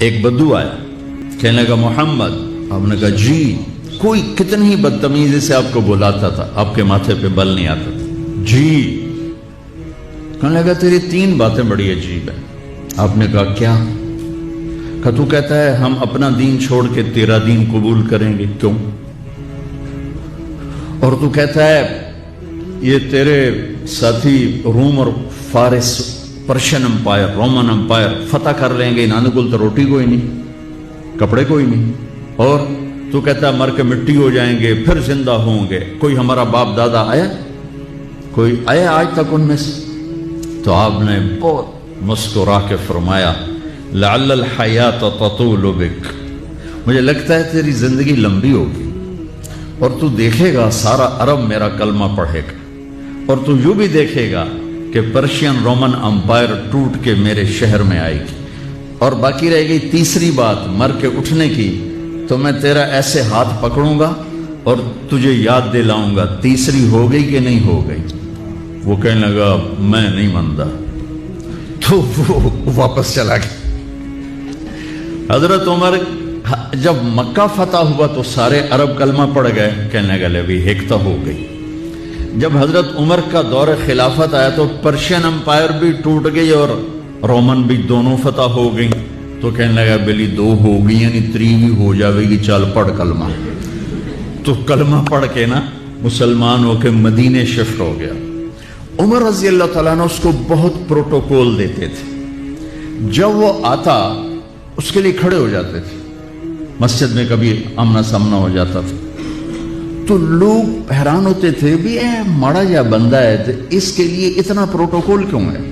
ایک بدو آیا، کہنے لگا محمد. آپ نے کہا جی. کوئی کتنی ہی بدتمیزی سے آپ کو بلاتا تھا، آپ کے ماتھے پہ بل نہیں آتا تھا. جی. کہنے لگا تیری 3 باتیں بڑی عجیب ہیں. آپ نے کہا کیا؟ کہ تو کہتا ہے ہم اپنا دین چھوڑ کے تیرا دین قبول کریں گے، کیوں؟ اور تو کہتا ہے یہ تیرے ساتھی روم اور فارس، پرشین امپائر، رومن امپائر فتح کر لیں گے، انہوں کو تو روٹی کوئی نہیں، کپڑے کوئی نہیں. اور تو کہتا ہے مر کے مٹی ہو جائیں گے، پھر زندہ ہوں گے. کوئی ہمارا باپ دادا آیا؟ کوئی آیا آج تک ان میں سے؟ تو آپ نے بہت مسکرا کے فرمایا لعل الحیات تطول بک، مجھے لگتا ہے تیری زندگی لمبی ہوگی اور تو دیکھے گا سارا عرب میرا کلمہ پڑھے گا، اور تو یوں بھی دیکھے گا کہ پرشین رومن امپائر ٹوٹ کے میرے شہر میں آئے گی. اور باقی رہ گئی تیسری بات مر کے اٹھنے کی، تو میں تیرا ایسے ہاتھ پکڑوں گا اور تجھے یاد دلاؤں گا. تیسری ہو گئی کہ نہیں ہو گئی؟ وہ کہنے لگا میں نہیں مانتا. تو وہ واپس چلا گیا. حضرت عمر جب مکہ فتح ہوا تو سارے عرب کلمہ پڑھ گئے، کہنے لگے ابھی ہیکتا ہو گئی. جب حضرت عمر کا دور خلافت آیا تو پرشین امپائر بھی ٹوٹ گئی اور رومن بھی دونوں فتح ہو گئی. تو کہنے لگا بلی 2 ہو گئی یعنی 3 بھی ہو جاوے گی، چل پڑھ کلمہ. تو کلمہ پڑھ کے نا مسلمان ہو کے مدینے شفٹ ہو گیا. عمر رضی اللہ تعالیٰ عنہ اس کو بہت پروٹوکول دیتے تھے. جب وہ آتا اس کے لیے کھڑے ہو جاتے تھے. مسجد میں کبھی آمنا سامنا ہو جاتا تھا تو لوگ حیران ہوتے تھے بھی اے ماڑا یا بندہ ہے تو اس کے لیے اتنا پروٹوکول کیوں ہے.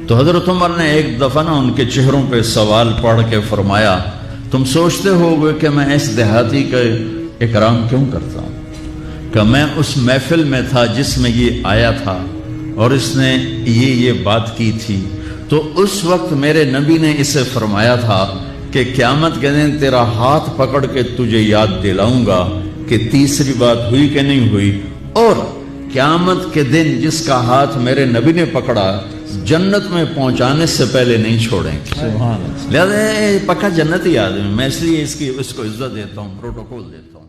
تو حضرت عمر نے ایک دفعہ نا ان کے چہروں پہ سوال پڑھ کے فرمایا تم سوچتے ہو گے کہ میں اس دیہاتی کا اکرام کیوں کرتا ہوں؟ کہ میں اس محفل میں تھا جس میں یہ آیا تھا اور اس نے یہ بات کی تھی. تو اس وقت میرے نبی نے اسے فرمایا تھا کہ قیامت کے دن تیرا ہاتھ پکڑ کے تجھے یاد دلاؤں گا کہ تیسری بات ہوئی کہ نہیں ہوئی. اور قیامت کے دن جس کا ہاتھ میرے نبی نے پکڑا جنت میں پہنچانے سے پہلے نہیں چھوڑیں گے. لہذا پکا جنت ہی آدمی. میں اس لیے اس کو عزت دیتا ہوں، پروٹوکول دیتا ہوں.